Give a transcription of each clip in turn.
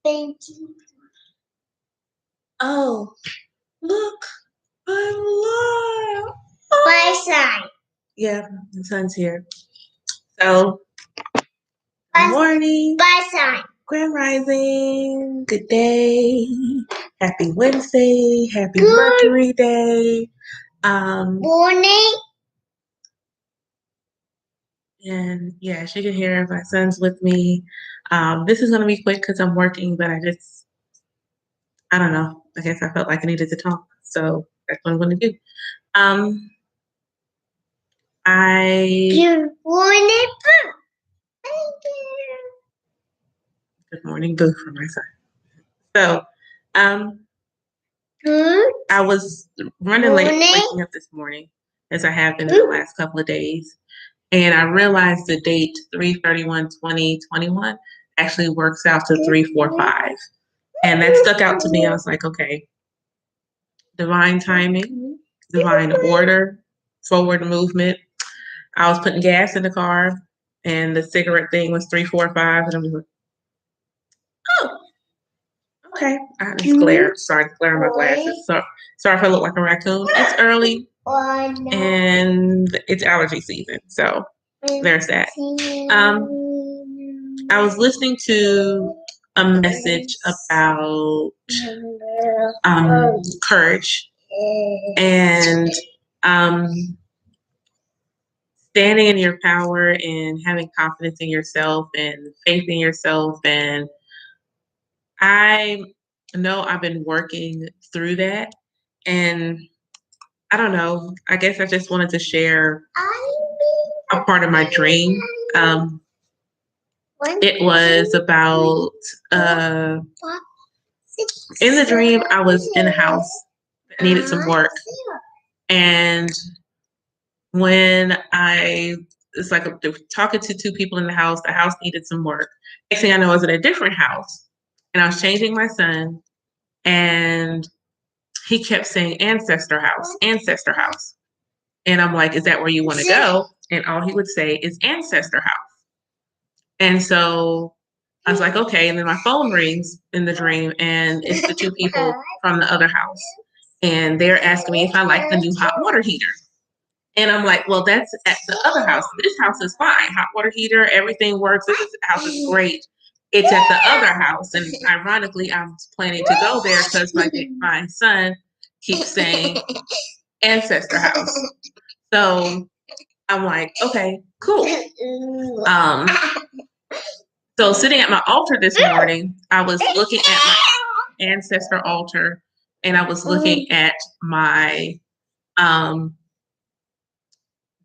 Thank you. Oh, look, I'm live. My son. Yeah, the sun's here. So, good morning. My son. Grand Rising. Good day. Happy Wednesday. Happy Good Mercury Day. Morning. And yeah, she can hear my son's with me. This is gonna be quick because I'm working, but I don't know. I guess I felt like I needed to talk, so that's what I'm gonna do. Good morning. Thank you. Good morning, Boo, for my son. So, Good. I was running late waking up this morning, as I have been in the last couple of days, and I realized the date 3/31/2021 actually works out to 3/4/5, and that stuck out to me. I was like, okay, divine timing, divine order, forward movement. I was putting gas in the car, and the cigarette thing was 3/4/5, and I was like, oh, okay. I just glare. Sorry to glare on my glasses. So sorry if I look like a raccoon. It's early and it's allergy season. So there's that. I was listening to a message about courage and standing in your power and having confidence in yourself and faith in yourself. And I know I've been working through that. And I don't know, I guess I just wanted to share a part of my dream. It was about, in the dream, I was in a house that needed some work. And when it's like talking to two people in the house needed some work. Next thing I know, I was at a different house and I was changing my son, and he kept saying ancestor house, ancestor house. And I'm like, is that where you want to go? And all he would say is ancestor house. And so I was like, okay. And then my phone rings in the dream, and it's the two people from the other house. And they're asking me if I like the new hot water heater. And I'm like, well, that's at the other house. This house is fine. Hot water heater, everything works. This house is great. It's at the other house. And ironically, I'm planning to go there because my son keeps saying ancestor house. So I'm like, okay, cool. So sitting at my altar this morning, I was looking at my ancestor altar, and I was looking at my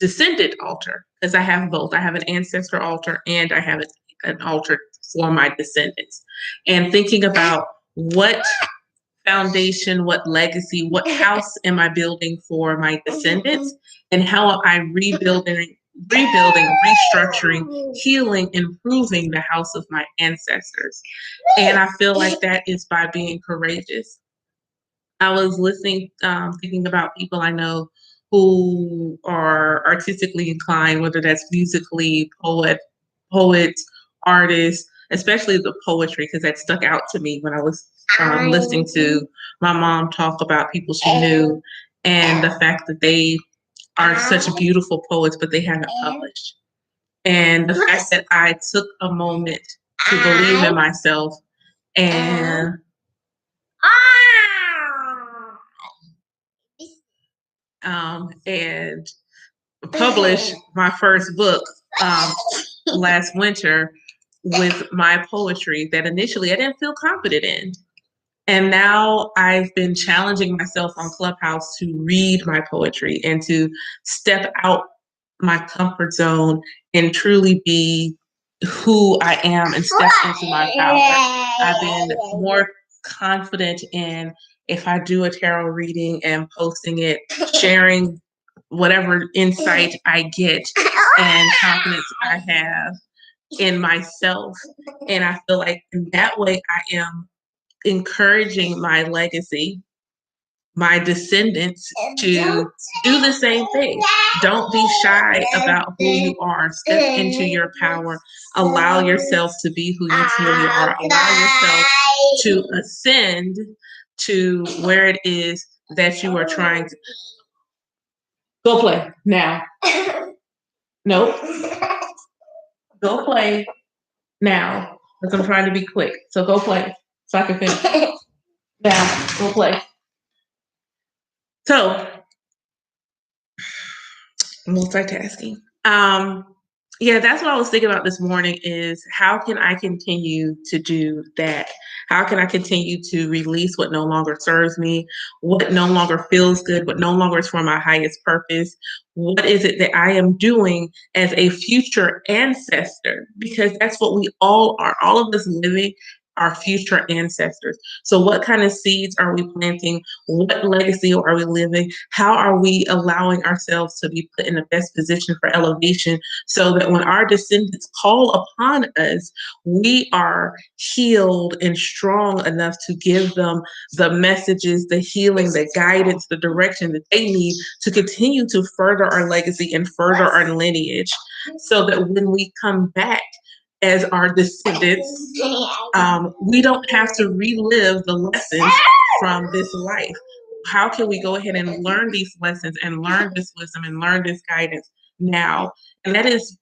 descendant altar, because I have both. I have an ancestor altar and I have an altar for my descendants. And thinking about what foundation, what legacy, what house am I building for my descendants, and how am I rebuilding, restructuring, healing, improving the house of my ancestors. And I feel like that is by being courageous. I was listening, thinking about people I know who are artistically inclined, whether that's musically, poets, artists, especially the poetry, because that stuck out to me when I was listening to my mom talk about people she knew, and the fact that they are such beautiful poets, but they haven't published. And the fact that I took a moment to believe in myself and and published my first book last winter with my poetry that initially I didn't feel confident in. And now I've been challenging myself on Clubhouse to read my poetry and to step out my comfort zone and truly be who I am and step into my power. I've been more confident in, if I do a tarot reading and posting it, sharing whatever insight I get and confidence I have in myself. And I feel like in that way I am encouraging my legacy, my descendants, to do the same thing. Don't be shy about who you are. Step into your power. Allow yourself to be who you truly are. Allow yourself to ascend to where it is that you are trying to go play now. Nope. Go play now. Because I'm trying to be quick. So go play so I can finish. Now, go play. So, multitasking. Yeah, that's what I was thinking about this morning is how can I continue to do that? How can I continue to release what no longer serves me, what no longer feels good, what no longer is for my highest purpose? What is it that I am doing as a future ancestor? Because that's what we all are. All of us living are future ancestors. So what kind of seeds are we planting? What legacy are we living? How are we allowing ourselves to be put in the best position for elevation so that when our descendants call upon us, we are healed and strong enough to give them the messages, the healing, the guidance, the direction that they need to continue to further our legacy and further our lineage so that when we come back as our descendants, we don't have to relive the lessons from this life. How can we go ahead and learn these lessons and learn this wisdom and learn this guidance now? And that is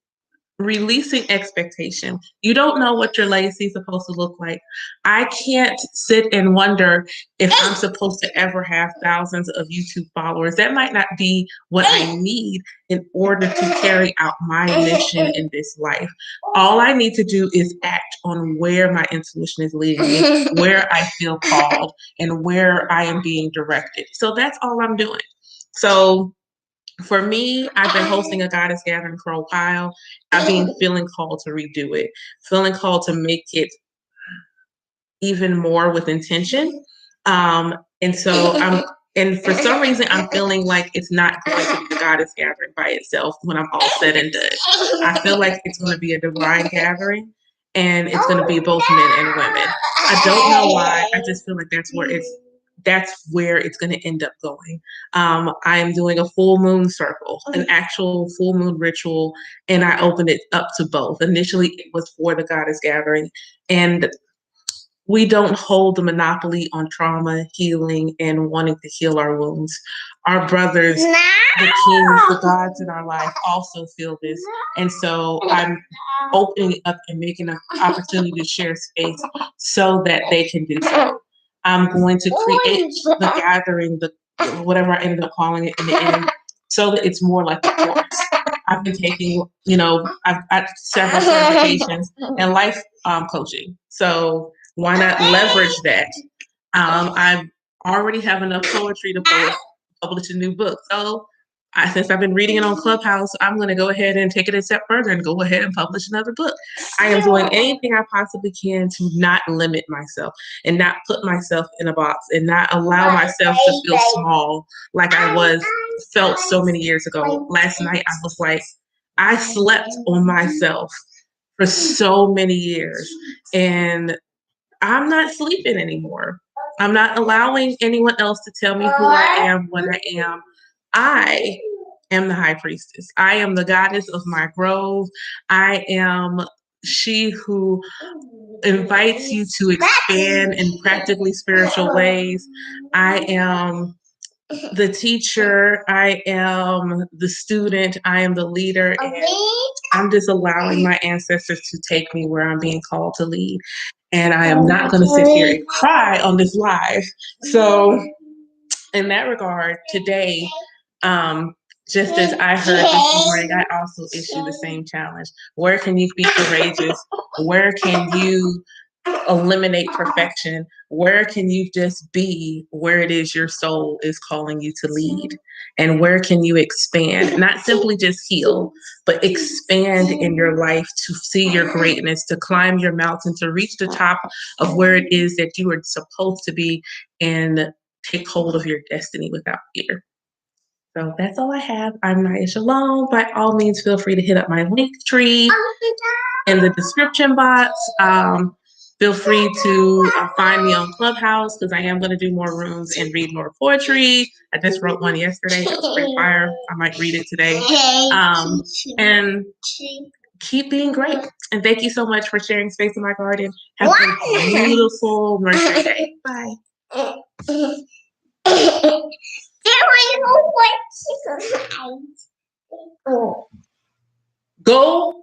releasing expectation. You don't know what your legacy is supposed to look like. I can't sit and wonder if I'm supposed to ever have thousands of YouTube followers. That might not be what I need in order to carry out my mission in this life. All I need to do is act on where my intuition is leading me, where I feel called, and where I am being directed. So that's all I'm doing. So for me, I've been hosting a goddess gathering for a while. I've been feeling called to redo it, feeling called to make it even more with intention. And so and for some reason, I'm feeling like it's not going to be a goddess gathering by itself when I'm all said and done. I feel like it's going to be a divine gathering and it's going to be both men and women. I don't know why. I just feel like that's where it's going to end up going. I am doing a full moon circle, an actual full moon ritual, and I opened it up to both. Initially, it was for the goddess gathering, and we don't hold the monopoly on trauma, healing, and wanting to heal our wounds. Our brothers, the kings, the gods in our life also feel this. And so I'm opening up and making an opportunity to share space so that they can do so. I'm going to create the gathering, the whatever I ended up calling it in the end, so that it's more like a course. I've been taking, I've got several certifications in life coaching. So why not leverage that? I already have enough poetry to publish a new book. So since I've been reading it on Clubhouse, I'm going to go ahead and take it a step further and go ahead and publish another book. I am doing anything I possibly can to not limit myself and not put myself in a box and not allow myself to feel small like I felt so many years ago. Last night, I was like, I slept on myself for so many years. And I'm not sleeping anymore. I'm not allowing anyone else to tell me who I am, what I am. I am the high priestess. I am the goddess of my grove. I am she who invites you to expand in practically spiritual ways. I am the teacher. I am the student. I am the leader. And I'm just allowing my ancestors to take me where I'm being called to lead. And I am not going to sit here and cry on this live. So, in that regard, today, just as I heard this morning, I also issue the same challenge. Where can you be courageous? Where can you eliminate perfection? Where can you just be where it is your soul is calling you to lead? And where can you expand? Not simply just heal, but expand in your life to see your greatness, to climb your mountain, to reach the top of where it is that you are supposed to be and take hold of your destiny without fear. So that's all I have. I'm Niyah Shalom. By all means, feel free to hit up my link tree in the description box. Feel free to find me on Clubhouse because I am going to do more rooms and read more poetry. I just wrote one yesterday. That was pretty fire. I might read it today. And keep being great. And thank you so much for sharing space in my garden. Have a beautiful nursery day. Bye. Go